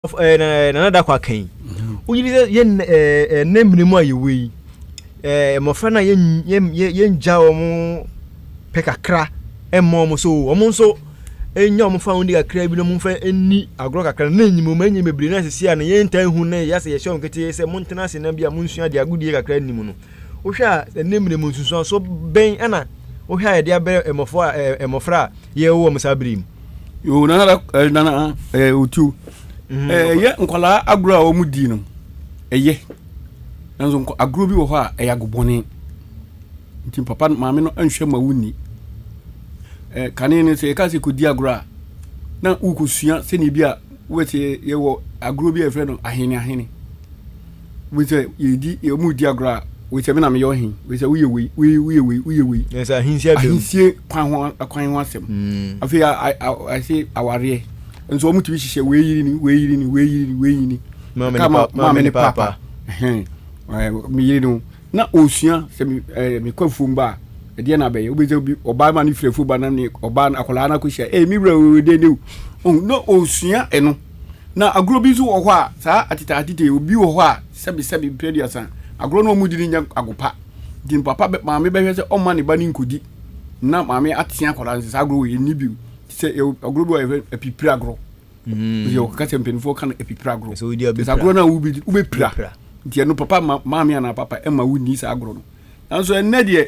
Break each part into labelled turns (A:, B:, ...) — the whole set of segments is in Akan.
A: another quaking. We yen name no more you we. My friend, yen jaw pekakra, and mom so. Enyom found the crab no move any agroka can name you many may be nice and yen tell who nay yes, yes, young Kitty, say Montanas and Nabia Munsia, the good year cranimuno. Osha, the name the Munson so bang Anna. Oha, dear bear, a mofra, ye woman sabrim.
B: You know, Nana, two. Yet, Uncola Agra or Mudino. Ye. And a groovy or a yaguboni. Tim Papa, Mamma, and Shema Winnie. Canine say, Cassie could diagra. Now, Ukusia, Senibia, with a groovy friend of Ahene. With a ye mood diagra, which I mean, I'm your him, with a we. Yes, I hear Pan acquiring once. I fear I say our re. And so much wish waiting. Mamma, Papa. Me, not Ocean, me confumba. Diana Bay, Obama, if you banana or ban a colana could share a mirror they do. Oh, no, Ocean, and now a grobizu or what, sir, at it will be what, Sabi Pediasan, a grown woman didn't agopa. Din Papa, but mammy bears all money banning could eat. Now, mammy at Siacolas, I grew in Nibu, say a global a pipragro. Your cutting pin for can a pipragro. So, dear, a grown will be pra. Dear no papa, mammy and papa, Emma would need a grown. And so, Nadia.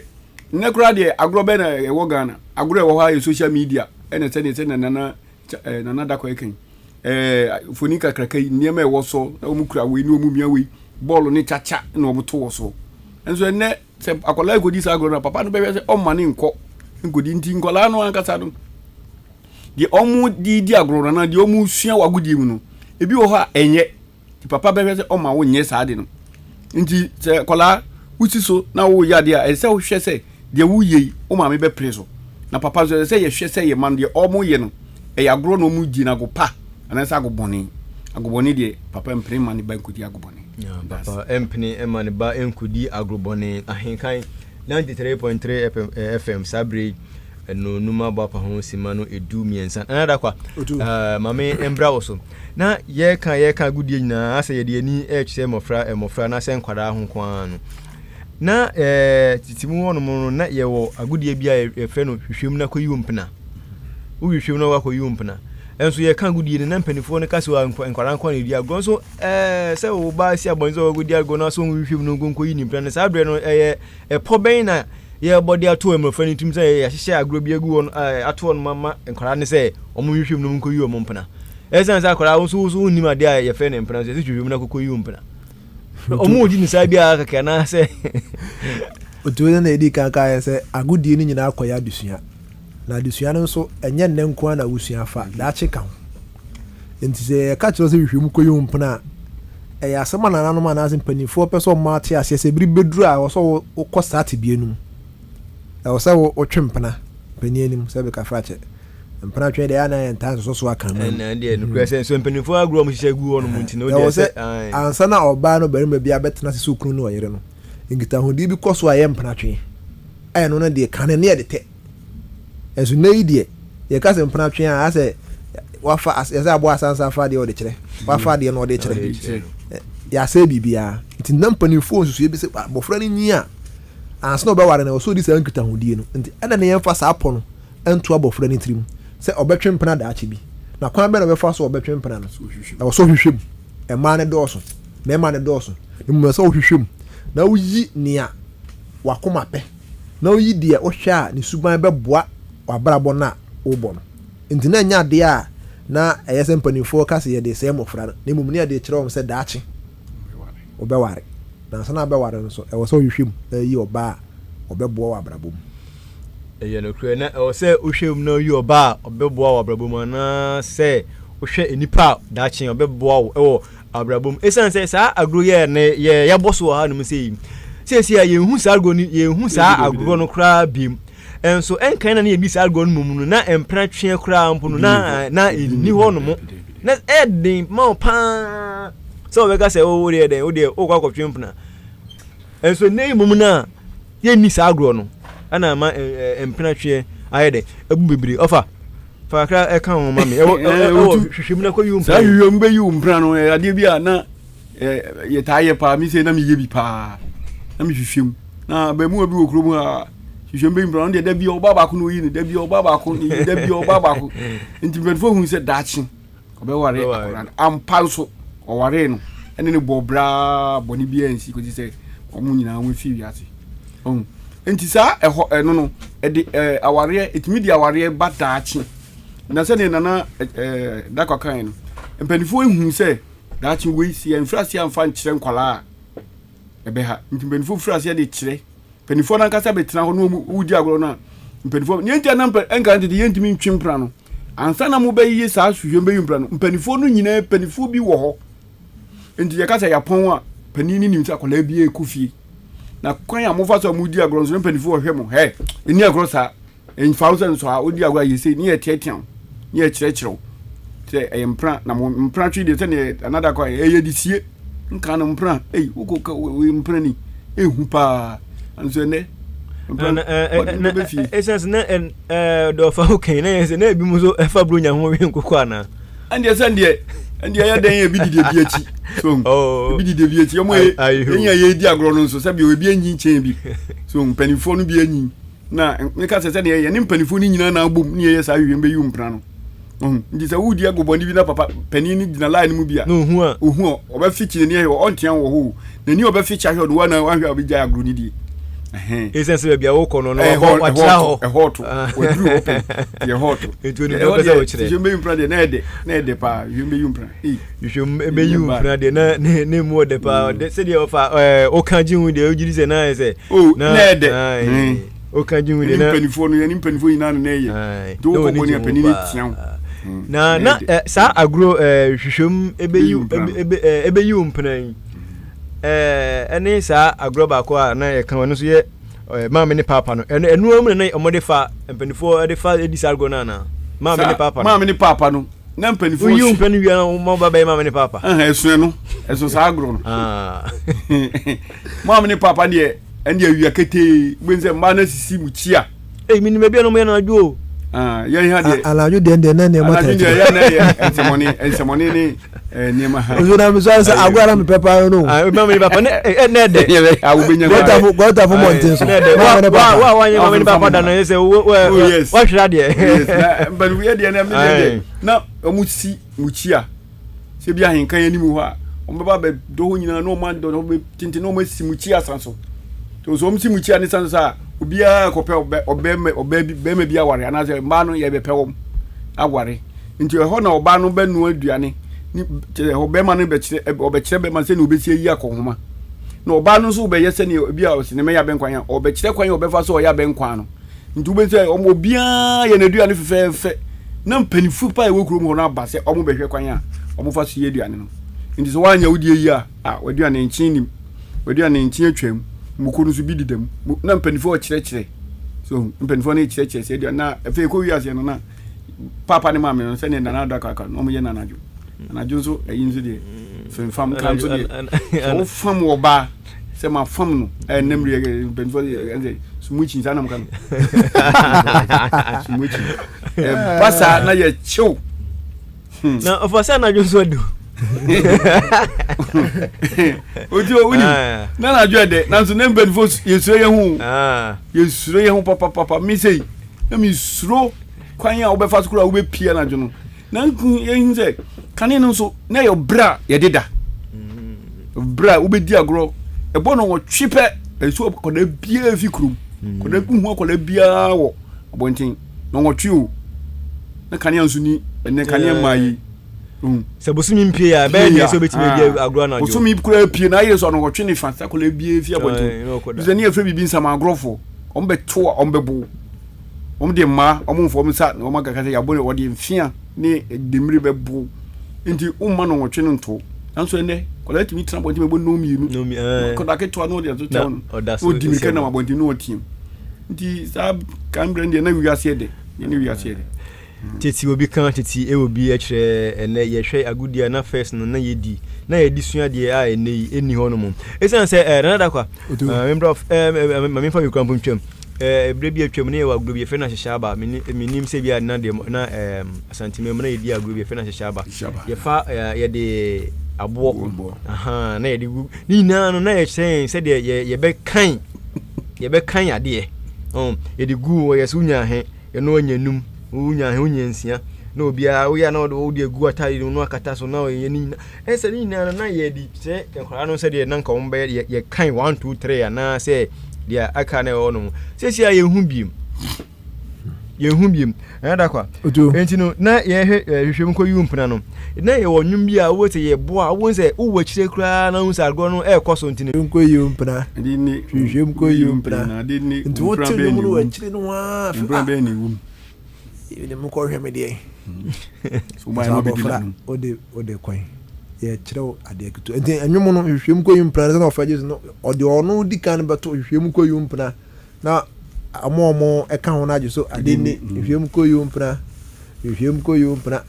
B: Necradia, agrobena, a wagana, agro social media, and a tenant and another quaking. Funica cracky, near me was so, Omukra, we know Mumiawi, ball on it, cha, no torso. And so, net, a college with this agro, papa, baby, all money in court, and good in Tincolano and Casado. The almost the diagram, the almost share a good evening. If you are, and yet, the papa baby, on my own, yes, I didn't. Indeed, Cola, which is so now, Yadia, and so she say. The woo ye, o mammy be preso. Na papa say, she say, a man, the almost yen, a agronomu dina go pa, and as I go bonny. I go bonny, dear, papa and pray money by Kudi Agoboni. Papa, empany, and money by Kudi Agroboni, Ahenkan 93.3 FM, Sabri, and no Numa Bapa Home Simano, a do me and son. Another qua, Mammy and Browson. Now, ye can good yin, I say, the knee edge, Mofra, and Mofrana, San Quara Honquan. Na titimu wono mo na ye wo agudie bia e fe no hwehwem na koyumpna wo hwehwem na wa koyumpna enso ye kan agudie ne na mpanifo ne kase wa nkwara nkwa ne dia go so se wo ba si abonzo agudie go na so hwehwem no gonko yi nimpra ne sa bre no e poben na ye body ato emfa ne tim se ye hyehye agro bia gu won ato no mama nkwara ne se omo hwehwem no nko yi omo mpna esan sa kwara wo so nima dia ye fe ne mpna se hwehwem na kokoyumpna omo di ni sabia kaka na se
C: otuwe na edi kaka se agudie ni nyina akoya adusua na adusua no so enye nnenko na wusua fa da cheka enti se ka kiro se hwehwem koyo mpna ya asema na nanu ma na azin panifo peso ma tia ase se biri beduru a wo so wo start bienum wo se wo twempna panienim se be ka frache mpana twe de ana enta so aka ma
A: na de no kwese so mpanifo agro mo hihye gu wono munti no de se
C: ansa na oba no bari ma bia betena se so kunu no yere no ngita hodi bi koso aye mpana twe aye no na de kan ne de te enso na idie ye ka se mpana twe a se wafa ase abo asansa fa de o de kire wafa de no o de kire ya se bibia nti na mpanifo nsusu bi se bofra ni nyia ansa na oba ware na so di se ngita hodi no nti ada ne yemfa sa apo no entu abofra ni tirim se obetwe mpana da achi bi na kwan be na befa so obetwe mpana no na so hwehwem e ma ne dooso me ma ne dooso imu so hwehwem na uyi nia wakoma pe na uyi dia o hwa ni suban be boa wabrabo na obo no enti na nya de a na eyese mpanifo kase ye de se mofra na imu ne de kire o se da achi obeware na sana obeware no so e wo so hwehwem na yi oba obeboa wabrabo
A: ye no kure na o se ohwem na yi oba obeboa wabrabom na se ohwe enipa da chen obeboa wo abrabom esan se sa agro ye ne ye yaboso ha no se a ye hu sa agro ni ye hu sa agro no kra bim enso enkan na ye bi sa agro no mumu na empra twe kra mpo no na ni ho no mo na edin ma pa so we ga se o de den o de o kwa kwatwe mpna enso nei mumu na ye ni sa agro no ana ma empra twe ayede ebu bibiri ofa Fakra e kan won mami. Hwehwem na ko yum.
B: Sa hwehwem be yum bra no ade bia na ye taaye pa mi se na mi ye bi pa. Na mi hwehwem. Na ba mu obi wo krom a hwehwem be yum bra no de bia oba ba ko no yi ni de bia oba ba ko ni de bia oba ba ko. Nti benfo hu se dachi. Obe ware ampanso o ware no. Ene ne bobra boni bia nsi ko ti se omu nyina ho fi wiase. Enti sa no no de aware etimi di aware badachi na se ne nana dakwa kan no mpanifo ehu se dachi we si enfrase amfa nkyere nkwala ebe ha nti mpanifo frase de kyere mpanifo na nkasa betena ho no udi agro na mpanifo ne enti na enka de yentimi ntwempra no ansa na mo be yi sa hwehwe be yumpra no mpanifo no nyina mpanifo bi wo ho enti ye kasa yapon a panini ni nta kwala bi ekufie na kwan ya mo fa so mo di agro so mpanifo wo hwe mo eni agro sa en thousand so a odi agro yesi ni etetian ni ekyerechero te empra na mo mpra twi de se ne another kwan disie nka no mpra uko we mpra ni ehu pa anso ne
A: essence na do fa okay na yesi na bi mu so fa bro nya ho we nkoko ana
B: ande ya den ya bi di de bi achi so bi di de bi achi yo mo enya ye di agro no so se bi obi anyi chen bi so mpanifo no bi anyi na meka se ne ye ne mpanifo ni nyina na agbom ni ye sa hwehwem be yu mpra no ndi se wudi agoboni bi na papa panini dina line mu bia
A: no hu a
B: oba fichi ne ye on tian wo ho na ni oba fichi ahwe do wa na ahwe obija agro ni di
A: essence bia wo kono no wa tira ho
B: hot we dru open ye hot
A: etu ni no pesa wo kire
B: je me mpra de na ede pa je me mpra
A: be mpra de na ne mu de pa se de ofa o kan ji hu de o jiri se na se
B: na ede
A: o kan ji hu de na
B: penifo no ni penifo ina na ye do ko boni penini tian
A: na sa agro hwehwem ebe yu mpran ene sa agro ba ko na ye kan no so ye maame ne papa no enu amu na omode fa mpanifo de fa edi sargo na maame ne papa
B: maame ne papa no na mpanifo
A: yu mpani wi na mo baba maame ne papa
B: esu no esu sa agro no maame ne papa de ende awia kete gbenze ma na sisi mu chia
A: mini me bia no me na adwo
B: ye ha de
C: alajo de na ne mata
B: alajo de ya na ensemoni ni ni ma ha
C: ozo na mi so say agwara mi papa no
A: maame ne papa ne de
B: awu benya
C: gota fo montin so
A: wa maame ne papa da no ye say wa hwira de
B: na mbanu ye de na mi de na omusi muchia se bia Ahenkan ya nimu ho a ombeba be do ho nyina no man do be tinti no masi muchia sanso to so omsi muchia ni sanso sa obia kope obema bia ware ana se ma no ye be pewom aware nti ho na oba no be no aduane ni obema no be kire be ma se ni obesi yi akohoma na oba no so be yese ni bia o se ne me ya be nkwan ya obe kire kwan ya obefa so ya be nkwan no nti obesi obia ye na aduane fefefe na mpanifu pa e wokuro mu na ba se omo be hwe kwan ya omo fa so ye aduane no nti so wanya wudie yi a waduane nkyin nim waduane nkyin atwam mukuru su bi didam na mpanifo o kire so mpanifo na kire se dia na efe ko wiase no na papa ne mama no se ne na da kaka no mo ye na najo so eyin so de fam kan so de so fam wo ba se ma fam no nemri mpanifo de sumuchi sana mkan sumuchi pasa na ye chiu
A: na ofasa najo so do
B: ojo uni na najo de nanso na mbenfo yesuro ye hu papa mi sei na mi suro kwan ya obefa skura obe pia najo no na ye hinze kane no so na yo bra ye deda bra obedi agro ebo no wo twipe eso koda bia fi krum koda hu koda bia wo abontin na wo twiu na kane anso ni ne kane mai
A: se bosumi mpie ya be ne so betime bia agro na jo
B: bosumi kura pie na yeso no wotwe ne fa kola bia fi abontin ze ne afa bibi nsama agrofo ombe to ombebu omde ma omfo omsa na omagaka ya bone odi mfia ne demiri bebu nti umma no wotwe nto nanso ene kola timi tran bontin bebo no mienu koda ke to no de to town odi mi kana bontin no team nti sa kambre ndi na wiase de ne wiase de
A: tete obi kan tete e obi a kire ene ye hwe agudia na first no na yedi sua de a eni ho no mum esan se na da kwa member of mami fa mi krampo ntwam brebi atwam ne wa group ye fe na hyehyaba minim se bia na de na asantime na ye dia group ye fe na hyehyaba ye fa ye de abo aha na ye de ni na no na ye chen se de ye be kan ade ye de gu ye so nya he ye no anyanum unya he unyansia na obia wo ya na wo de gu atari no akata so na ye ni se ni na na ye di se enkwara no se de na nka wo be ye kan 1 2 3 na se dia aka na ono sesia ye hu biem da kwa enti no na ye hwehwem ko yumpna no na ye wonwum bia wo te ye boa wo se wo wachire kra na hu sargo no e koso ntine
C: ko yumpna
B: di ni
C: hwehwem ko yumpna
B: na di ni
C: nti wo te no wachire no wa
B: mbra be ni wum
C: ni mo ko hweme de
B: so ba no be di
C: ode kwan ye kyerɛw ade akutu enti anwom no hwehwem ko yumpna na ofa Jesus no ode ono di kan beto hwehwem ko yumpna na amomo eka ho na so adende hwehwem ko yumpna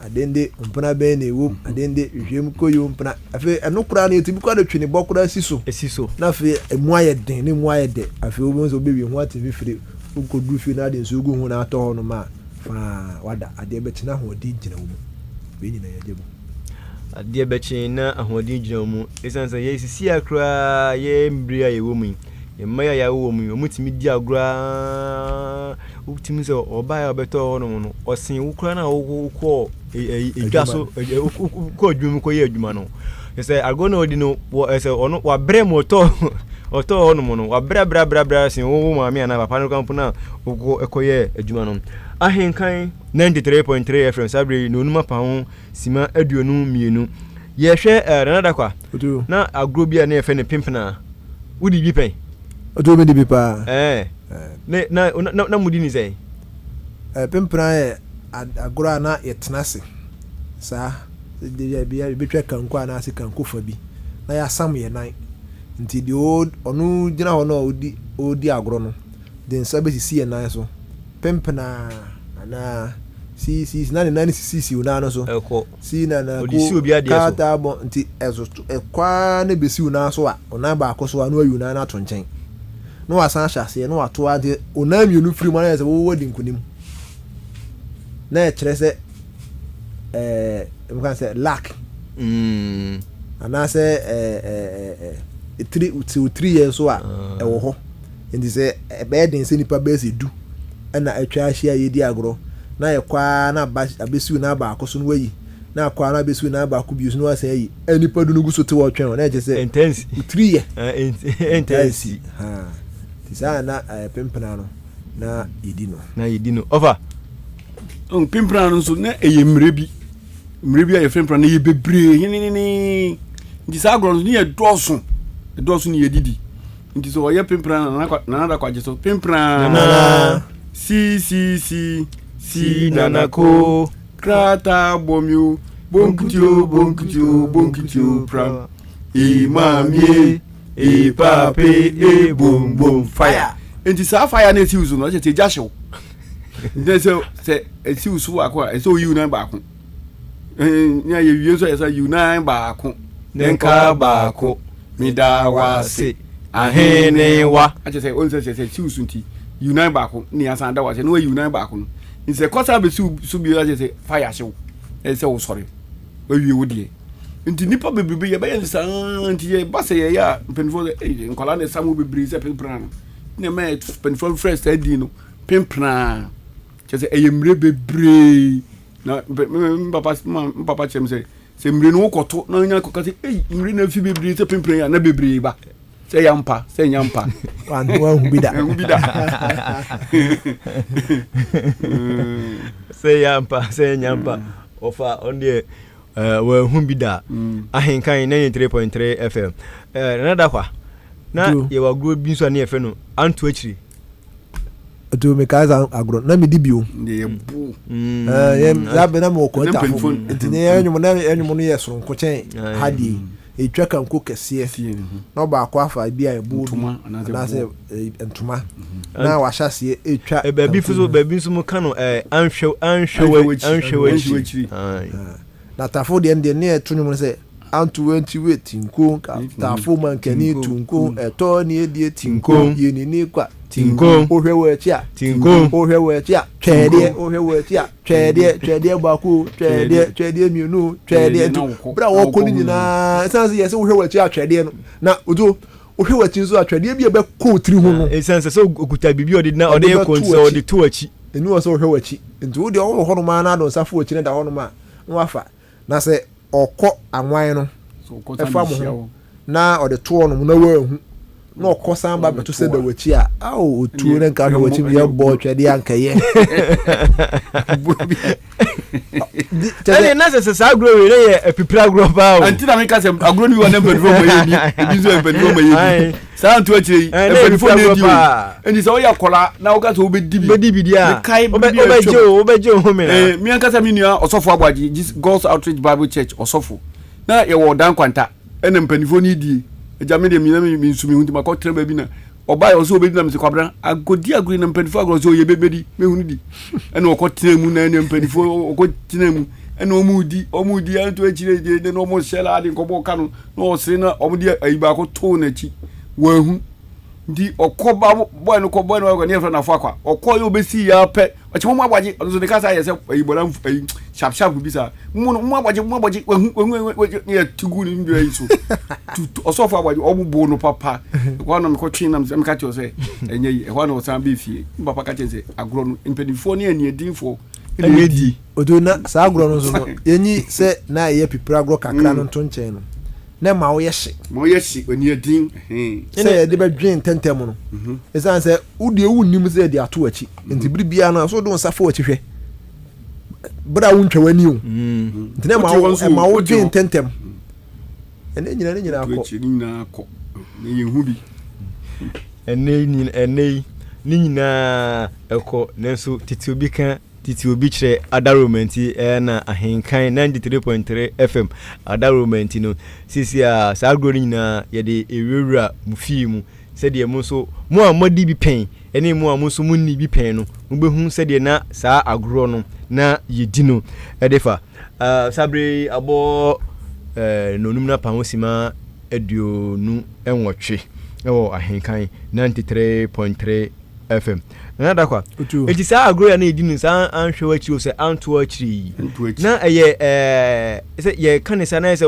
C: adende mpna be na ewu adende hwehwem ko yumpna afi eno kura na etubi kwa da twene bokura siso na afi emu ayeden ne mu ayede afi obo nso bebi ho ati fifire ukodu fi na de nso gu ho na ato ho no ma fa wada ade be kyena ho di gyina wo be nyina ya jebo
A: ade be kyena ahodi gyina mu esansa ye sisi akra ye mbria ye wo mu ye maya ya wo mu omutimi di agura utimi se oba ya beto ho no osin wukura na wo ko edwa so ko adwum ko ye adwuma no se agona odi no se ono wa bre moto oto ono no wa bra sin wo ma mi ana papa no kampu na wo ekoye adwuma no Ahenkan 93.3 FM sabre no numa pa ho sima aduonu mienu ye hwe nada kwa na agro bia na ye fe ne pimpna wudi bi pen
C: odo me di bi pa
A: na mudi ni sei
C: pimpna e agro na yetenase sa de bia betwa kanko na ase kanko fa bi na ya sam ye nan nti di onu gina ho na odi agro no de nsa be sisi ye nan so pimpna na si na na si una no so si na
A: odisi obi ade so
C: kata bo nti ezo kwa na besi una so a ona ba akoso a no ayu na na to nchen no wasan hyase no wato ade ona mienu firi mo na se wo wadi nkunim na e kire se mkan se lack ana se 3 years so a e wo ho nti se e be den se nipa be se du na atwa ahia ye di agro na ye kwa na abesiu na ba akoso no wayi na kwa na abesiu na ba ko bius no asa yi anipa du no guso te wo twen na je se
A: intense
C: 3 year
A: intense
C: ha tisa na pimpna no na yedi no
A: over
B: pimpna no so na eye mrebi a ye pimpna na ye bebre ni ndi sa agro ni ye doso ni ye didi ndi so ye pimpna na na kwa je so pimpna
C: na
B: si nanako krata bomyu bonkutio pram imamie pape bom fire enti sa fire na ti uzu no je te jasho nde se eti usu akwa so yu na ba ko nya ye wiye so esa yu na ba ko nenka ba ko midawase ahene wa ache se on se ti usu nti unite back ni asanda wa se no unite back no nse kosa be su bi ya se fire show e se wo sorry we wi wo die nti nipa bebrebe ye ba ye nsa nti ye ba se ye ya penfo nkola na samu bebrebe se pimpra no ne ma penfo fresh adi no pimpra che se eye mre bebrebe na papa chem se mre no koto na nya kokase mre na fi bebrebe se pimpra ya na bebrebe ba se nyampa
C: wanwa hubida
A: se nyampa ofa onde we hubida Ahenkan 93.3 FM nada kwa na ye wagro bi so na ye fe no anto akiri
C: to me kaza agro na me dibio
B: ye bu
C: ye zabe na mo ko ta fo ntine enwum no ye soro nko chen hadi etwa kanko kese na ba akwa afa bia ebu na se entuma na wa hyase etwa
A: baby fuzo baby nso mu kanu anhwewe
C: na tafo de ne etunum no se antu wenti weti nko tafo man kani tunko eto ne edie tinko yenini kwa
A: Tinko.
C: Ohwe we chia.
A: Tinko.
C: Ohwe we chia. Twede. Ohwe we chia. Twede baku. Twede mienu. Twede. Bra wo ko ni nyina. Sanse yes ohwe we chia twede no. Na odo ohwe we chinzo atwede bi e be ko tiri ho no.
A: Sanse so okuta bibi odi na odi ko nso odi to achi.
C: Enu wo so ohwe we chi. Nti wo de wo ho no ma na do safo achi ne da ho no ma. No afa. Na se okọ anwan no.
B: So ko ta mo
C: na ode to no na wa hu na okosan ba beto se da wachi a otu ne nka hwe wachi me bo twede anka ye
A: tele na se sa agro we ye epipra agro ba o
B: anti na me ka se agro ni wona mbedfo mo ye ni ebizo mbedfo mo ye ni sa antu achire mbedfo na di eni se o ya kola na o ka se obedi
A: bi dia obeje o me na
B: mi anka sa mi nua osofo agbaji God's Outreach Bible Church osofo na ye wo dan kwanta ene mpanifo ni die ejame de mi nsumi hunti makotre ba bi na oba yo so obedi na mse kwabra agodi agri na mpanifo agro so ye bebedi me hunu di ene okotre mu na ene mpanifo okotre mu ene omudi anto achire de no mo shela ade nkobo kanu no osire na omudi ayiba ko to na chi wa hu ndi okoba boy no ko boy no go near na fo akwa okoyo obesi ya pe ochimo agbaji so de kasa yese ayibola sharp bi sa mu agbaji ya tugu ni ndio yiso osofo agbaji obubu no papa kwa no me ko twen na me ka che o se enye yi kwa no san be fie papa ka che se agro no impedifo ne ani edinfo
A: edi
C: odona sa agro no so no yenyi se na ye pipra agro kakra no to nchen no na ma wo yeshi
B: oni edin
C: se de be dwen tentem no esan se udi ewu nim se de ato achi nti biribia no so do safo achi hwe bra wuntwa wani o nti na ma wo dwen tentem ene nyina
B: akọ na yehu bi
A: ene ni nyina ekọ nanso titi obi kan titi obi kire adaromenti na Ahenkan 93.3 FM adaromenti no sisi a sa agro nyina ye de ewura mufi mu se de mu so mu a modi bi pen ene mu a mu so mu ni bi pen no mu behu se de na sa agro no na yedi no edefa sabre abo nonum na pamosima eduonu enwotwe ewo Ahenkan 93.3 FM na da kwa eti sa agro ya na edinu sa anhwe wachi o se anto achiri na se ye kanisa na se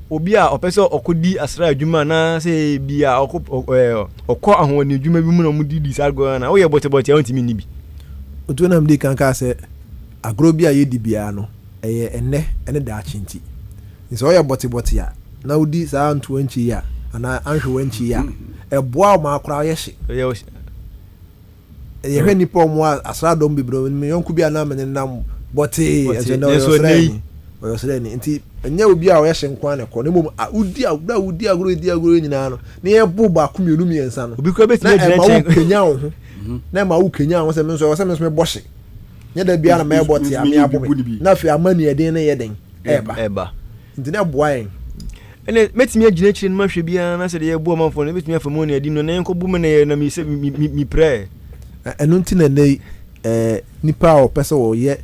A: obi a opese okodi asra adwuma na se bia okọ ahwoni adwuma bi mu na mudidi sa agro na wo ye bote antimi ni bi
C: otu na mdi kanka se agro bi a ye di bia no ene da chinti nso wo ye bote ya na udi sa anto anchi ya ana anhwe wanchi ya eboa ma akra ye hye ye hwe nipa omo asra dom bibro me yonku bia na men nam bote ezena o sreni nti enya obi a wo ye hye nkwa ne ko ne mom udi agro nyina no ne ye bo ba ku mienu miensa no
A: obi ko betime gyina chen
C: kenya wo ho na ma wo kenya wo se me me bohye nya da bia na me bote ami abo na fi amani eden ne yeden eba nti na boa en
A: ene metimi agina chire no mahwe bia na se de ye bo manfo no betimi afamoni adi no na enko bu me na mi se mi pre
C: enu nti na nei nipa o pese wo ye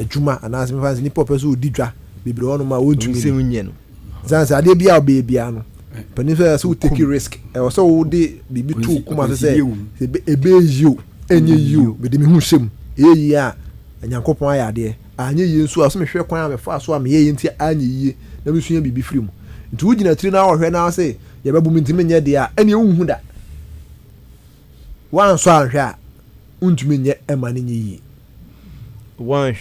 C: adwuma ana se me fancy nipa o pese o didwa bibire wono ma wo dwumi
A: se munye no
C: zanse ade bia o bia no pani so so take risk e so wo de bibi tu kuma se ebe yio enye yio be de me hu hyem eyi a nyankopon aya ade anye yi nso aso me hwe kwan a me fa so a me ye nti anye yi na me sunya bibi firi mu nti wo gina tiri na wo hwe na se ye bebu mi ntimi nye de a ene hu da wan so anhwe a untumi nye emani nye yi
A: wan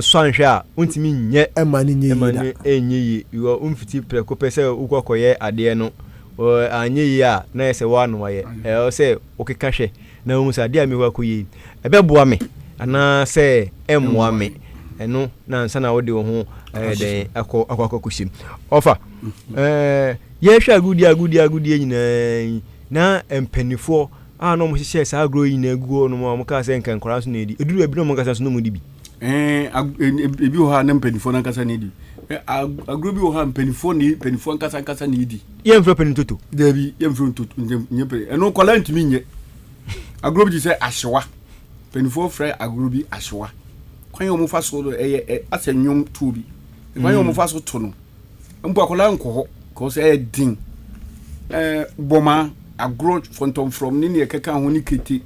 A: so anhwe a untumi nye
C: emani nye yi
A: enye yi yo umfiti preko pese ukokoye ade no anye yi a na ese wanu waye o se okeka hwe na umusa ade a me wakoyi ebeboa me ana se emmoa me eno na nsa na wode wo ho de akwakokushim ofa ye hwa agudi nyina na empanifo no mo hye sa agro yi na aguo no mo ka se nkan kwara so na edi eduru abi no mo kasa so no mo di bi
B: ebi ho ha na empanifo na kasa na edi agro bi ho ha empanifo nkasa na edi
A: ye mfro penitoto
B: dabi ye mfro ntoto nye pe eno kwala ntimi nye agro bi se ahyewa penifo frɛ agro bi ahyewa kwan yo mo fa so do asenwom tu bi kwan yo mo fa so to no mpo akola nko ho ko se din boma agro from ni ne keka ho ni kete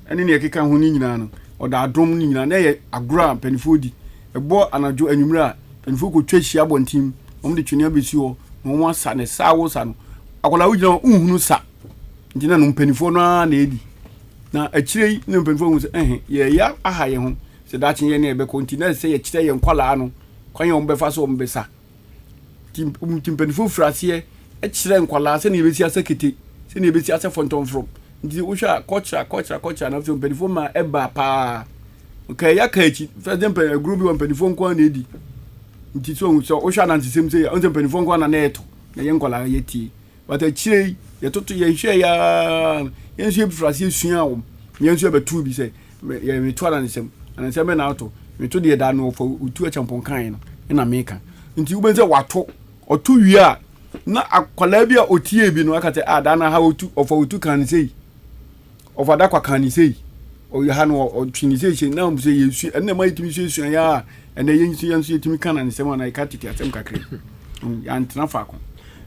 B: ɛne ne yɛkeka ho ni nyinaa no ɔda adom ni nyinaa na yɛ agorɔ a mpanimfoɔ di ɛbɔ anadwo anwummerɛ a mpanimfoɔ kɔtwa hyia abɔnten wɔn de twene abɛsi hɔ na wɔn asa ne saa wo sa no akwadaa wogyina hɔ nhunu sa nti na no mpanimfoɔ no ara na ɛdi na akyire yi ne mpanimfoɔ hu sɛ yɛyɛ aha yɛn ho sɛ daakye yɛ ne yɛbɛkɔ nti na sɛ yɛkyerɛ yɛn nkwalaa no kwan yɛ wɔn bɛfa so wɔn bɛsa nti mpanimfoɔ firi aseɛ ɛkyerɛ nkwalaa sɛ ne yɛbɛsi asɛ kete sɛ ne yɛbɛsi asɛ fɔntɔnfrɔm nti wohwɛ a kɔkyerɛ na afei mpanimfoɔ ma ɛba paa nka yɛ aka akyi fɛ sɛ aguro bi wɔ mpanimfoɔ nko na ɛdi nti so wohwɛ anansesɛm sɛ ɔnsɛ mpanimfoɔ nko na ɛɛto na yɛ nkwalaa yɛtie but akyire yi yɛtoto yɛhwɛ yɛn nso yɛfiri aseɛ sua wɔm yɛn nso yɛbɛtu bi sɛ yɛmeto anansɛm bɛ na ato meto deɛ daa no ɔfa wotu akyɛmpɔnkan no ɛna meka nti wobɛn sɛ ɔto wie a na akwalaa bi a ɔtie bi no aka sɛ daa na ha ɔfa wotu kan sei ɔfa da kwa kan sei ɔyɛ ha no ɔtwe ne sei hyɛ na sɛ yɛsu ɛnna ma yɛtumi so yɛsua yɛ a ɛnna yɛn nso yɛtumi ka na nsɛm ana yɛka tete asɛm kakra yɛantena faako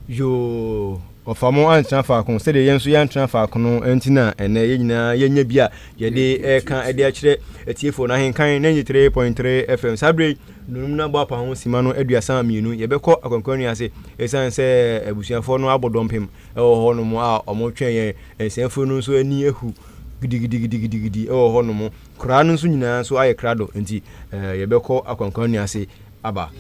A: yo ɔfamo antena faako sɛdeɛ yɛn nso yɛantena faako no ɛnti na ɛnɛ yɛn nyinaa yɛnya bi a yɛde ɛka ɛde akyerɛ atiefo na Ahenkan 93.3 FM sabre nunum na bɔ apa ho sima no aduasa mienu yɛbɛkɔ akwankwani ase ɛsan sɛ abusuafoɔ no abɔ dɔmpem ɛwɔ hɔ no mu a ɔmo twɛn yɛn ɛsɛnfo no nso ani ehu gidigidi ɛwɔ hɔ no mu koraa no nso nyinaa nso ayɛ krado nti yɛbɛkɔ akwankwani ase aba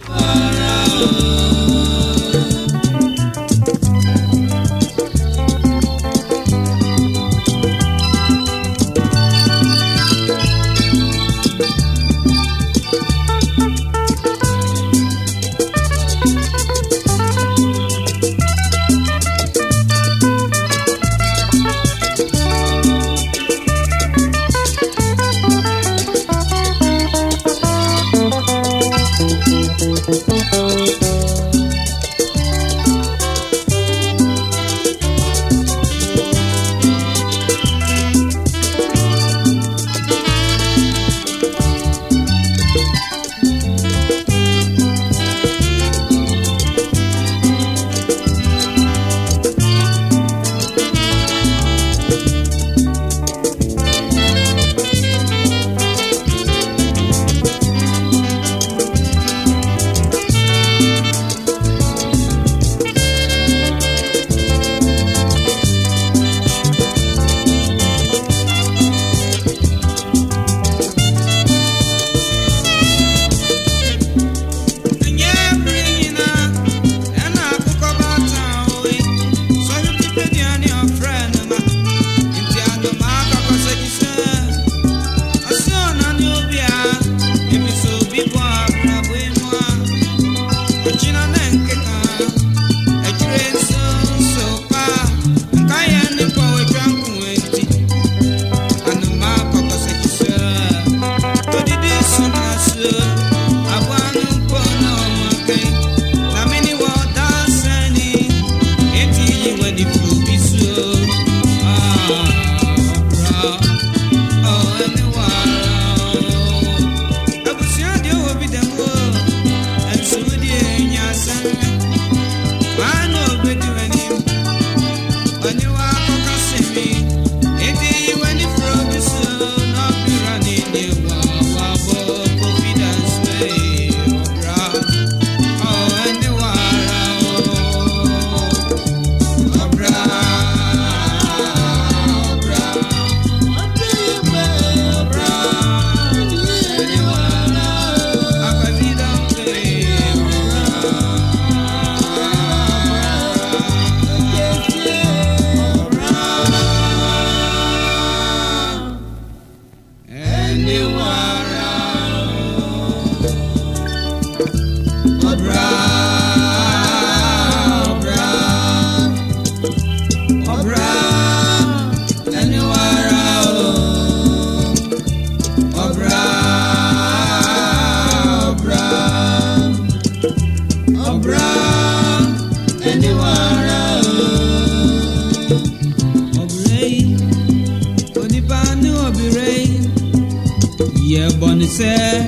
D: say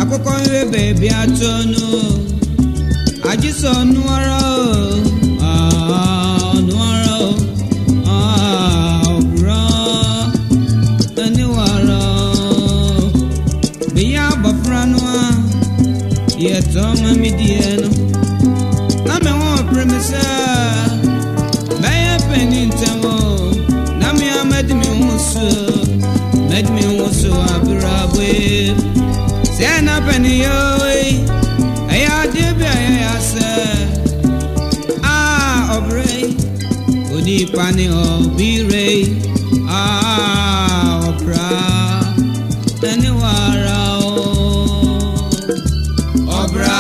D: akoko nwe baby atonu ajiso nuara nuara bra ani Maya penintamo, Namia Medmi Musu Abirawe, Sena Penio, Aya Dibia, Obre, Udi Pani o Bire, Opra, Anywara, Obra.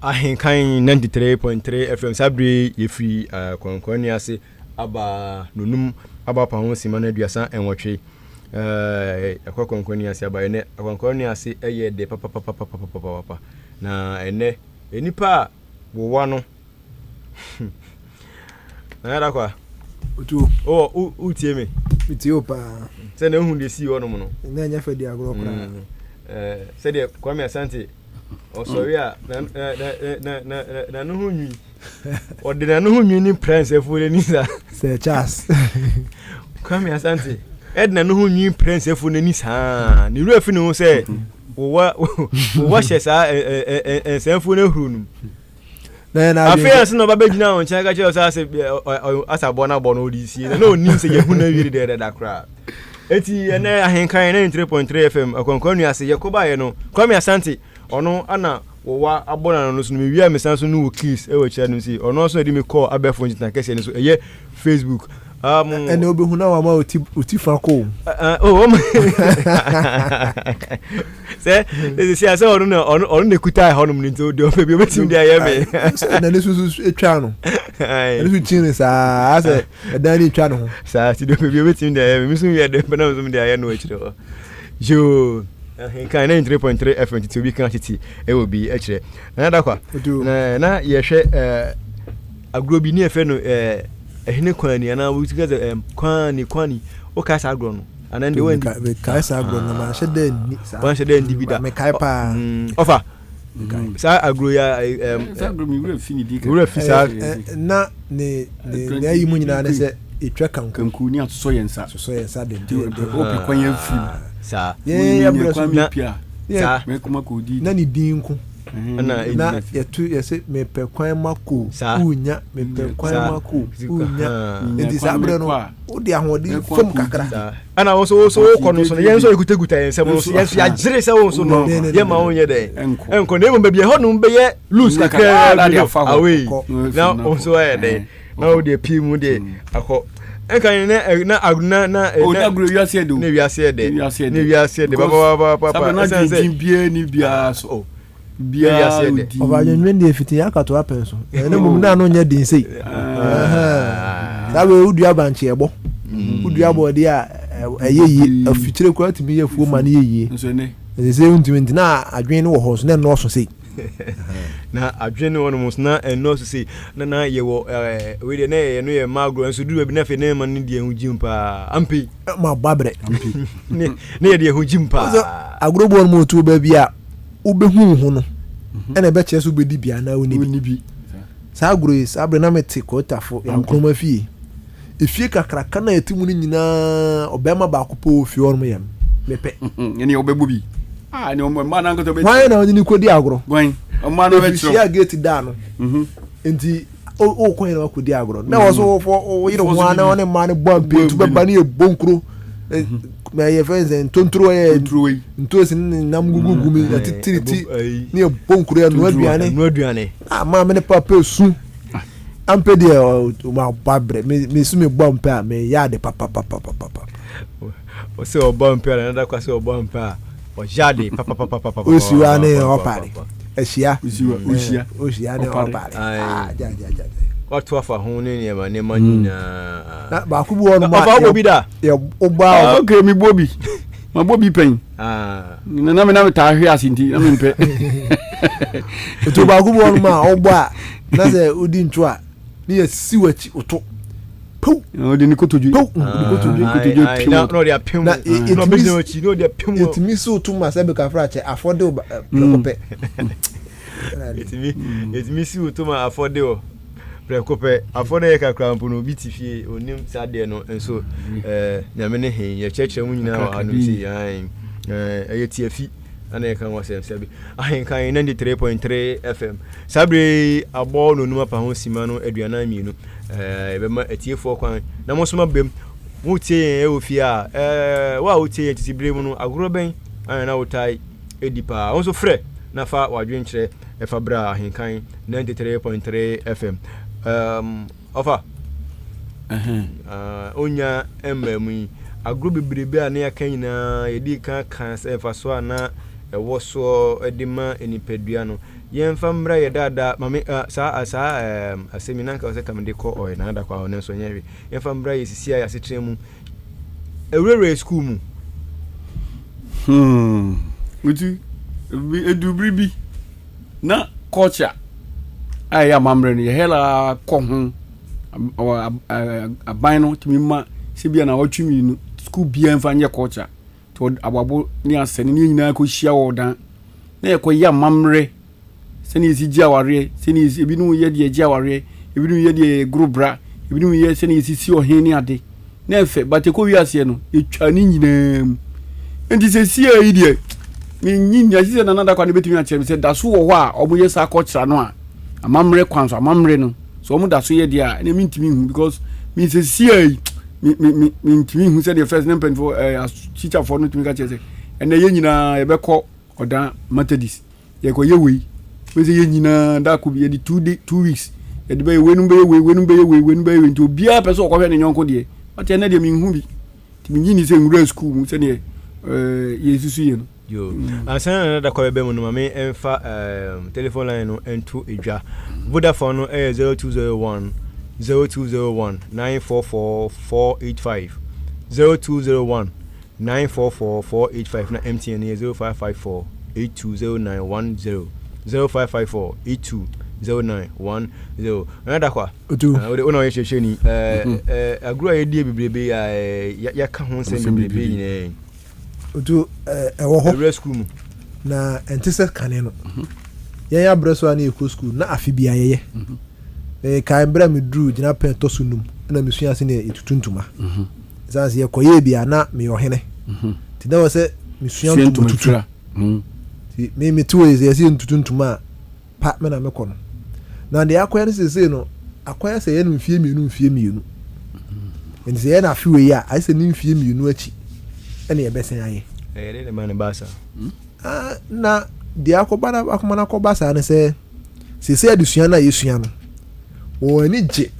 A: Ahenkan 93.3 FM Sabri yefi konkwani ase aba nonum aba pa ho sima na aduasa enwotwe akwa konkwani ase aba ene konkwani ase eye de papa na ene enipa wowa no na ara kwa
C: otu
A: utie me
C: itio pa
A: se na hu de si wono no
C: na nya fadi agro kra
A: se de Kwame Asante o sorry na no hu nwi o de na no hu nwi ni prince efure ni sa
C: se Charles
A: Kwame Asante edna no hu nwi prince efure ni sa ni ru afi no se wo hye sa efure huru nu na afia no baba gina on chen ka che sa asa bo na bo no di si na oni se ye hu na wi de da kra eti ene Ahenkan 93.3 FM akonkonu ase ye ko ba ye no Kwame Asante ono ana wowa abona no so no wi amesan so no wo kiss e wo kira no si ono so edi me call abefo njitan kese ni so eye Facebook
C: ene obehu na wa ma oti fa ko
A: se si ase ono ne kuta ho no nti de ofe bi obetim de aye me
C: na ne susu etwa no ene su chin sa ase edani etwa no
A: sa ti de ofe bi obetim de aye me so wi de na so de aye no akire jo Ahenkan 93.3 FM to be kan titi e will be akire na da kwa na ye hwe agrobi ni efe no ehine kwani ana we together kwani o ka sa agro no ana ndi wendi
C: me ka sa agro no ma shede ni sa
A: ban shede ndi bida
C: me kai pa
A: ofa sa agro ya
B: sa agro mi wura fini di
A: wura fi sa
C: na ne ayi mu nyina ne se etwa
B: kanku ni aso yensa
C: de
B: o pe kwanya fi
A: sa
C: ye bro
B: na pia
A: sa
B: me kuma ko di
C: na ni dinku
A: na
C: yetu yese me pe kwan mako unya me pe kwan mako unya ndi sabre no odi ahodi fom kakra
A: ana wo so kono so yen so ekuteguta yen se mo so yen ya jire se wo so no ye ma wonye de enko na mo be ho no be ye loose kakra away na o so ye de na o de pi mu de akọ enkan na aguna na
B: o da gro wi ase de
A: ne wi ase de baba
B: sabe na din bie ni bia so bia
C: oba nwen de fiti akato apenso ene mum na no nya din sei sabe udua banche ebo udua body a eyeyi afitire kwa timi yefuo ma na yeyi
B: nso ne
C: ze untimi na adwen no ho so na no so sei
A: na adwene no mo na eno so say na ye wo we de na ye no ye magro enso du bi na fe na ma ni de ehujim pa ampi
C: ma babre
A: ne ye de ehujim pa
C: agro bo mo tu ba bia ubehu hu no ena be che so be di bia na oni bi sa agro is abre na meti ko tafo ya nkroma fie efie kakraka na etimu ni nyina obema ba akopɔ ofie ormo yam mepe
B: eni obebu bi ni o ma na nkoto be
C: why na oni ko di agro
B: gwan o ma no be tro
C: ya gate da no enti o ko ina ko di agro na wo so fo yiro ho ana oni ma ne bompe tu be ba ne bonkro me ye friends en tontro e nto sin nam gugugu mi atitiriti ne bonkro ya no aduane ma me ne papa su ampe de ma babre me su me bompe a me ya de papa
A: o se o bompe na da kwa se o bompe a o jade papa
C: o si wa ne o pare ehia o si ne o pare ja
A: o to afa ho ne ma nyina
C: na ba ku bu onu ma
A: afa obi da
C: ye o ba
B: o ke mi bobi ma bobi pen na me ta hwe asinti na me mpe
C: to ba ku bu onu ma o ba na se odi ntu a ni ye siwachi oto pou
B: o de ni kotoju
A: no dia pem no be no chi no dia pem
C: it mi so to ma se be ka fra che afford o prekope
A: it mi si to ma afford o prekope afford e ka krampo no bi ti fie onim sa de no enso nyame ne he ye chechire mu nyina anu si ye tiafi ana kan wasem sabi Ahenkan 93.3 FM sabre abo no numa pa ho sima no aduana mienu ebe ma atiefo kwan na mo soma bem mo tie ofi a wa o tie titibire mu no agoro ben ana wotai edipa won so frɛ na fa wadwen kyerɛ efa bra Ahenkan 93.3 FM ofa onya emmemu agoro bebrebe a na yakan nyina yedi kan se fa so ana ewo so edima enipadua no yemfa mra ye dada mame aseminan ka se kamde ko oy na da kwa onen so nyewe yemfa mra ye sisi ya setre mu ewrere school mu
B: uti edubribi na culture aya mamre ne hela ko ho aban no timima sibia na watwimi no school bia mfa nye culture to ababo ni asene ni nyina ko hia wo dan na ye ko ya mamre seni isi jiaware seni isi ebinu ye de jiaware ebinu ye de grobra ebinu ye seni isi si ohen ni ade na efe bate ko wiase no etwa ni nyinam enti se si ayi de mi nyinya sise na nada kwa ne betumi a chere se daso wo ho a omoye sa culture no a amamre kwanso amamre no so omo daso ye de a na mi ntimi hu because mi se si ayi mi ntimi hu se the first name pen for teacher for no timi ka chere se ene ye nyina ye beko odan Methodist ye ko ye wei we say nyina da ko bi 2 weeks e de be wenum be nti obia person okwo ne nyonko de ate na de mi hu bi ti mi nyini se ngura school mu se ne yesusu ye no
A: yo asan da ko be mu no mame enfa telephone line no ento edwa Vodafone no 0201 944 485 0201 944 485 na MTN 0554 820910 0554-820910. Another kwa. Una ye shesheni. Agro ye die bebrebe ya ka ho nsem bebrebe nyine.
C: Otu ewo ho.
A: Every school mu.
C: Na entise kane no. Ye ya breso ani eco school na afibia ye. Ka mbra me dru gina pen to sunum na me sua se ne etutuntuma. Zanse ye koye bia na me ohene. Ti da wo se me sua tututura. Me tu is ye ntutuntuma pa me na me kono na de akoya ne sese no akoya se ye no mfie mienu enti se ye na afi we ya ai se ni mfie mienu achi ene ye besen aye
A: de man basa
C: na de akoba na akoma na akoba sa ne se sese adusua na yesua no wo ani je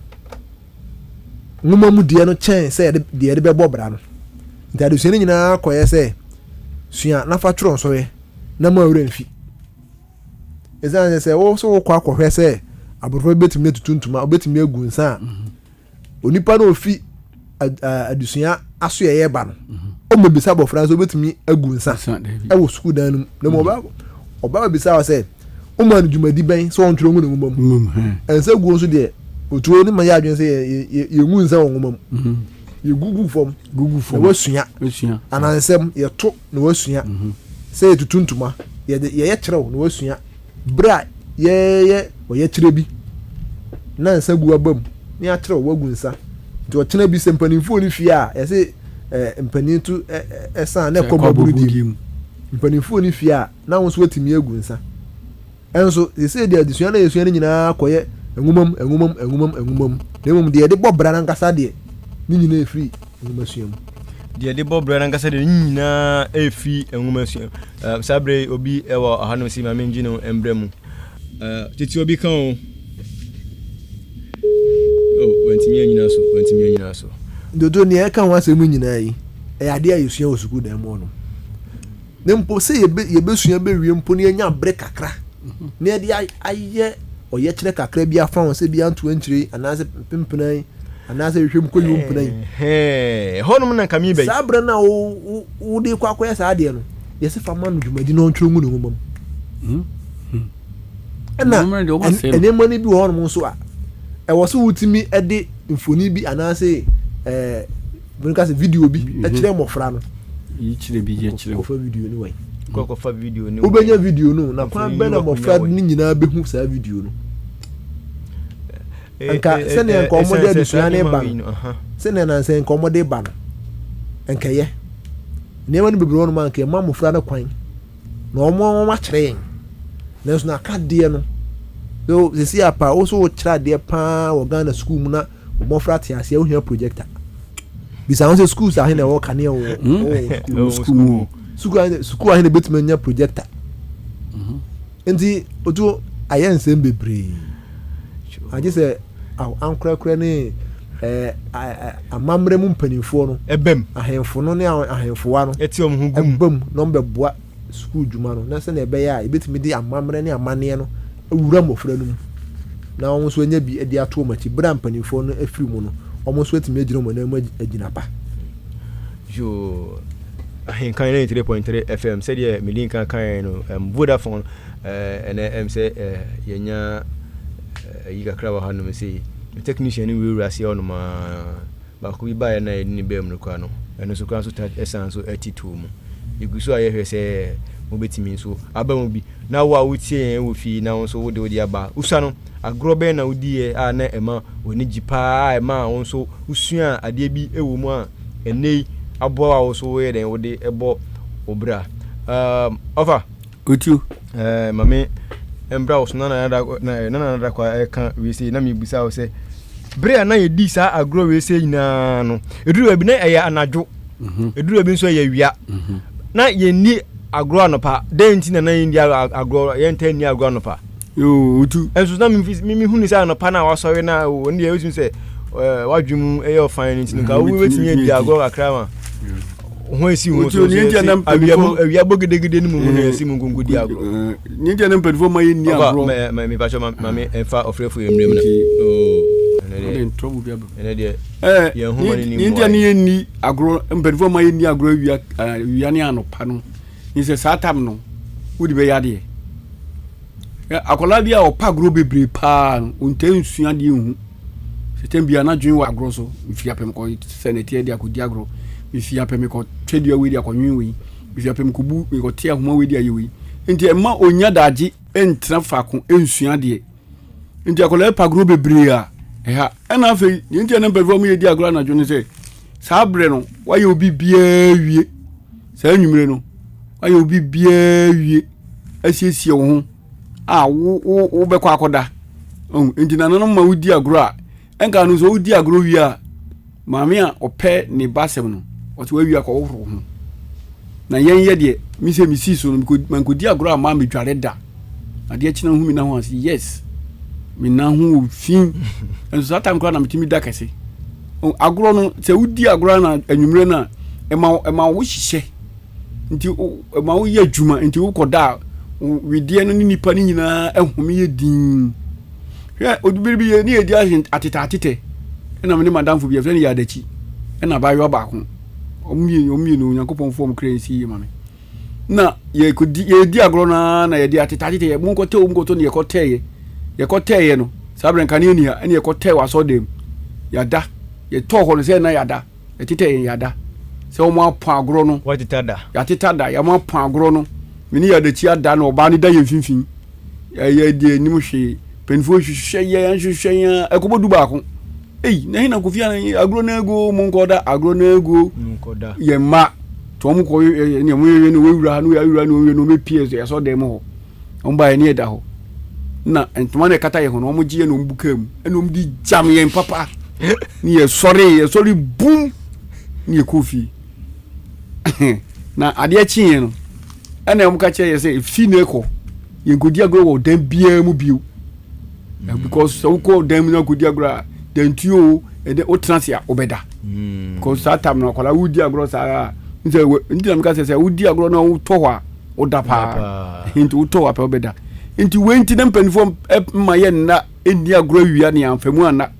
C: numa mu de no chen se de bebo bra no enti adusua ni nyina akoya se sua na fa tro nso ye na ma wura mfi ezan se wo so kwa akwohwe se aborofo betimi tutuntuma obetimi agu nsa onipa na ofi adusua aso ye ba no o mo bisa bofra so obetimi agu nsa e wo school dan no mo oba bisa wa se man dwumadi bɛn sɛ ɔntwerɛ ngu ne nwoma mu ɛnsɛ guo nso deɛ otuo ne ma yɛ adwene sɛ yɛngu nsa wɔ nwoma mu yɛgugu fam na wasua anansɛm yɛto na wasua sɛ yɛtutu ntoma yɛyɛ kyerɛw na wasua berɛ a ɔyɛ kyerɛ bi na nsa gu aba mu ne akyerɛw wagu nsa nti ɔkyena bi sɛ mpanimfoɔ no fie a yɛsɛ mpanin to ɛsan na ɛkɔ baburu di mu mpanimfoɔ no fie a na wɔn nso watumi agu nsa ɛnso yɛsɛ deɛ adesua na yɛsua no nyinaa kɔyɛ nwomam na mmom deɛ yɛde bɔ bra no ankasa deɛ ne nyinaa ɛfiri nwoma sua mu
A: deɛ de bɔ bra no ankasa deɛ ne nyinaa ɛfiri nwoma sua mu saa berɛ obi ɛwɔ ahanom si ma mengye no mbrɛ mu tete obi ka o wantimi anyina so
C: dodo ne ɛka ho asɛm nyinaa yi ɛyɛ adeɛ a yɛsua wɔ sukuu dan mu no ne mpo sɛ yɛbɛsua bɛwie mpo ne yɛnya berɛ kakra ne yɛde ayɛ ɔyɛ kyerɛ kakra bi afa ho sɛ bi anto ankyire anaasɛ pempenan anaasɛ hwehwɛ mu kɔyi wo mpenan
A: hɔnom na nkame bɛyi
C: saa berɛ no a wode kɔ akɔyɛ saa adeɛ no yɛsɛ fa ma no dwumadi na ɔntwerɛ ngu ne nwoma mu ɛna ɛnɛma no bi wɔ hɔnom nso a ɛwɔ sɛ wotumi de mfoni bi anaasɛ bɛnkasɛ video bi ɛkyerɛ mmɔfra no kɔfa video no wobɛnya video no na kwan bɛ na mmɔfra no nyinaa bɛhu saa video no nka sɛnea nka ɔmɔde adesua ne ba no sɛnea nansɛ nka ɔmɔde ba no nkɛyɛ nneɛma no bebree hɔ no ma nka ɛma mmɔfra no kwan na ɔmo akyerɛ yɛn nanso na aka deɛ no so sisi apa wo so kyerɛ adeɛ paa wɔ Ghana school mu na mmɔfra te aseɛ wohia projector bisa ho sɛ schools ahe na ɛwɔ kanea wɔ school ahe na bɛtumi anya projector nti otu ayɛ nsɛm bebree agye sɛ ankorakora ne amammerɛ mu mpanimfoɔ no
A: ɛbɛm
C: ahemfo no ne ahemfowa no
A: ɛti ɔmo ho gum
C: ɛbɛm na ɔmbɛboa school dwuma no na sɛnea ɛbɛyɛ a ɛbɛtumi de amammerɛ ne amanneɛ no awura mmɔfra no mu na wɔn nso anya bi de ato wɔn akyi berɛ a mpanimfoɔ no afiri mu no wɔn nso atumi agyina wɔn anim agyina pa
A: yo Ahenkan 93.3 FM sɛdeɛ medin kan no Vodafone ɛnɛ sɛ yɛnya yi kakra wɔ hanom sɛ technician no wura se ɔnom baako bi baeɛ na yɛde ne bɛm no kwa no ɛno so kora nso ɛsan so atitoo mu yɛgu so a yɛhwɛ sɛ wobɛtumi nso aba mu bi na wo a wotie yɛn wɔ fie na wo nso wode aba wosua no agorɔ bɛn na wodiɛ a na ɛma w'ani gye paa ɛma wo nso wosua adeɛ bi ɛwɔ mu a ɛnɛ yi aboa a wo so woyɛ dɛn wode ɛbɔ wo bra ɔfa
B: otu
A: mame mbra wo so na nada kwa ɛka wese na mebusa wo sɛ bere a na yɛdi saa agorɔ wese nyinaa no ɛduru bi na ɛyɛ anadwo ɛduru bi nso ɛyɛ wia na yɛnni agorɔ anɔpa dɛn nti na yɛndi agorɔ yɛnta ni agorɔ anɔpa
B: yo otu
A: ɛnso na me hunu sɛ anɔpa na wasɔre na wɔn deɛ wɔsum sɛ wadwum ɛyɛ ɔfan nti nka wo wetumi adi agorɔ kakra ma ho esi ho so awia bogedegede ni mu no esi mu ngungudi agorɔ
B: ni dia na mpɛdifo ma yɛnni agorɔ
A: me ba cho ma me ɛfa ɔfrɛfo yɛmrem na
B: ni dia ni yɛnni agorɔ mpɛdifo ma yɛnni agorɔ awia ne anɔpa no ni sɛ saa tam no wodi bɛ yadeɛ akola bi a ɔpa agorɔ bebree paa no ɔntɛ nsua deɛ hu sɛtɛm bia na dwen wɔ agorɔ so mfia pɛm kɔ sɛnɛtiɛ de akɔdi agorɔ mfia pɛm kɔ twɛdua wei de akɔnwen wei mfia pɛm kɔbu kɔ te ahoma wei de ayɛ wei nti ɛma onya daagye ɛntena faako ɛnsua deɛ nti akola ɛpa agorɔ bebree a ɛha ɛna afei deɛ nti ɛna mpɛfoɔ mu yɛdi agorɔ anadwo no sɛ saa berɛ no wayɛ obi biaa wie saa nnwumire no wayɛ obi biaa wie asiesie wo ho a wo bɛkɔ akɔda nti nananom ma wodi agorɔ a ɛnka no so wodi agorɔ wie a maame a ɔpɛ ne basɛm no ɔte wawie akɔworo ho na yɛn yɛ deɛ mi sɛ mi si so no mankɔdi agorɔ a maa me dware da adeɛ kyena ho mi na ho ase yes mi na ho fin ɛnso saa tam koraa na metumi da kɛse agorɔ no sɛ wodi agorɔ na anwummerɛ no a ɛma wo hyehyɛ nti ɛma wo yɛ adwuma nti wokɔda a wideɛ no ne nipa no nyinaa ɛhome yɛ din hwɛ odubiri bi yɛ ne yɛdi atetɛ ɛna mene madamfo bi ɛfrɛ no yɛ adakyi ɛna abayewa baako ɔmyɛ no onyankopɔn fɔm kra nsi yie ma me na ye di agro na ye di atitati ye mu nkoto ne ye koteye no sabre nkane ni ha ene ye kote waso dem yada ye to ho no se na yada ye tete yada se o mo apo agro no
A: what titada
B: ya titada ya mo apo agro no mini ya de chi ada no ba ni da ye finfin ye di nim hwe penfo hwehwe ye ekobodu ba ko na hina kofia agro na ego mo nkoda agro na ego
A: nkoda
B: ye ma to mo ko ne mo ye no wura no ya wura no we no me pie so so dem ho on ba ni eda ho na entuma ne kata ye ho no mo giye no mbukam enom di jam ye papa ni ye sorry boom ni ye kofi na ade achi ye no ena mo ka che ye say fi na eko ye godi agro wo dem bia mu biu because so ko dem na godi agro dem tuo e de otrasia obeda because that time na kola wudi agro sa nse ndi na mo ka say wudi agro na wo to ho a odapa hintu to wa pe obeda inti wenti na mpanifo ma ye na eni agro awia ne amfamu ana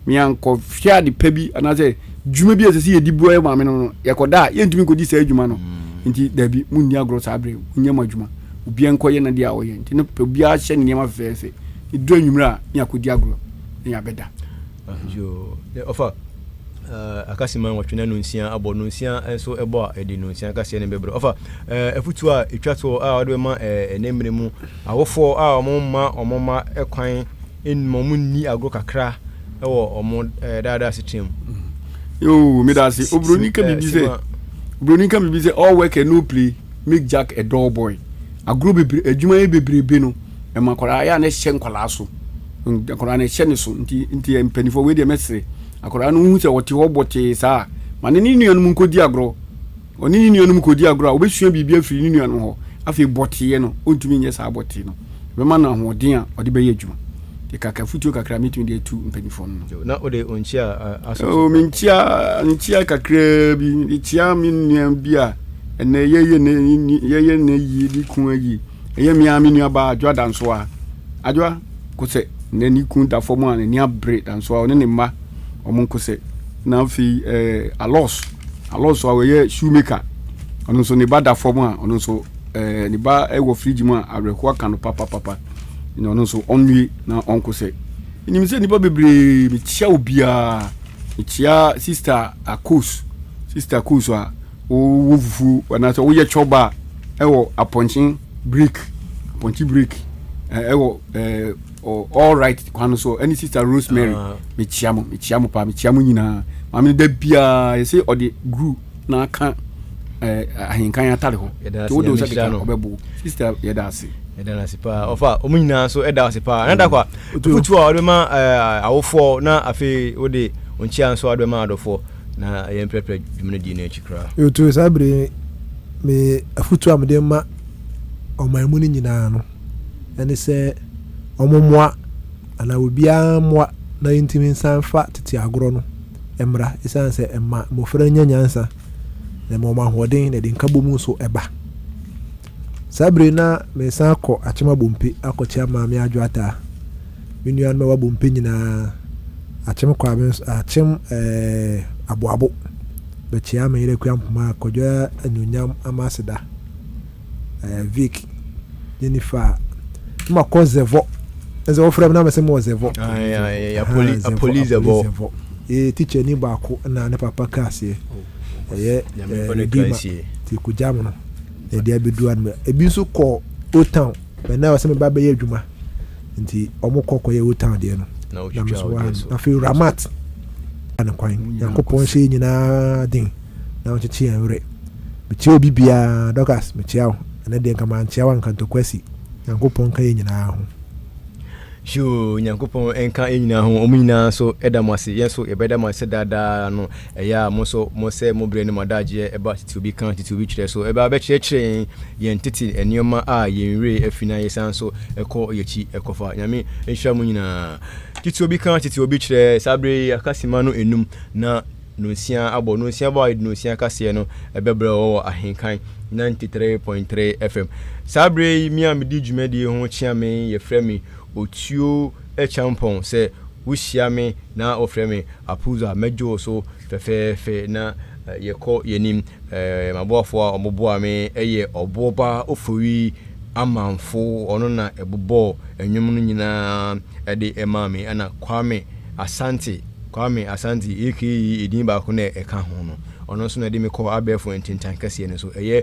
B: me anko fia de pabi ana say djuma bi asesi ye dibuo e ma me no ye koda ye ntumi kodi sa adwuma no inti dabi munni agro sa abre unya madwuma obi enko ye na dia o ye inti no obi a hye ne ma fefefe idu anwumra ni akodi agro ni abeda
A: yo ofa akasima nwatwena no nsia abo no nsia enso ebo a edi no nsia akase ne bebro ofa efutu a etwato a ode ma enemre mu awofo a omoma ekwan enmo ni agro kakra ewo omo dada sitem
B: yo me da se obroni ka bibi se all work and no play make Jack a dull boy agro bebre adwuma e bebrebe no e makora ya na hye nkwala so akora na hye ne so nti empanifo we de mesre akora no hu se wote ho bote saa mane ni nuanu nkodi agro oni ni nuanu nkodi agro a obesua bibia afiri ni nuanu ho afi bote ye no ontumi nye saa bote no be ma na hoden a ode be ye adwuma de kaka futuo kakra mitumi de tu empanifo no
A: na ode onchia
B: aso minchia kakra bi chia min nuan bi a ene ye ne yi di kun ayi eye mi ami nua ba adwa danso a adwa ko se ne ni kun da fo mu an ni abre danso a one ne ma omun ko se na fi alos a we ye shoemaker ono so ne ba da fo mu a ono so ni ba e wo fridge mu a abreko aka no papa ni ono so onwi na onko se ni mi se ni ba bebre mi chia obia mi chia sister akos a wo fufu wana so wo ye choba ewo aponchin brick ewo all right kwano so any sister Rosemary me chiamo nyina ma me da bia ye say odi group na aka ahenkan atare ho to wo do so ka obebo sister ye da ase
A: pa ofa omunyina so eda ase pa na da kwa futu a ode ma awofo na afi ode onchia so ode ma adofo na ye prepare dwumne di na chikra
C: yo to sabre me afutu amde ma omamu ni nyina no ene se omomwa ana obia mwa na intimi nsanfa tete agro no emra isanse emma mofra nyanyansa na moma hoden na de nkabomu so eba sabre na me san ko achema bompe akochia maame adwata menua no wabompe nyina achem kwa achem aboabo be chia me ire kwampuma kodwa anyunyam amaseda Vic Jennifer ma kozevo ezo ofrem na mesemo zevo
A: ya police zevo
C: teacher ni ba ko na ne papa kase ye ti kujam no e dia bedu an ebi so ko o town be na wase me ba be ye adwuma nti omukọ ye o town de no na fi ramat an kwan yakopon she nyina din na ochichi enre bi ti obi bia dokas me chiao na de nka man chiao nka to kwasi yakopon ka ye nyina ho
A: shu nyankopon enka enyina ho omunyina so edamase yeso ebedamase dada no eya mo se mo bre ne madaje eba titubi kan titubi kire so eba be kire yen titi enioma a yenre afina yesan so ekọ yechi ekofa nyame ehwa mo nyina titubi kan titubi kire sabre akasima no enum na nonsia abo nonsia ba nonsia kase no ebebre wo Ahenkan 93.3 FM sabre mi amedi djumadi ho chiame ye fremi otuo echampon se wuhia me na ofre me apuza mejo so fefefe na yɛkɔ yɛnim maboafo a ɔmoboa me ɛyɛ ɔboba ofowi amanfo ɔno na ɛbobɔ enwom no nyinaa ɛde ɛma me ana Kwame Asante aka edin baako na ɛka ho no ɔno nso na ɛde me kɔ abɛɛfo ntintan kɛseɛ no so ɛyɛ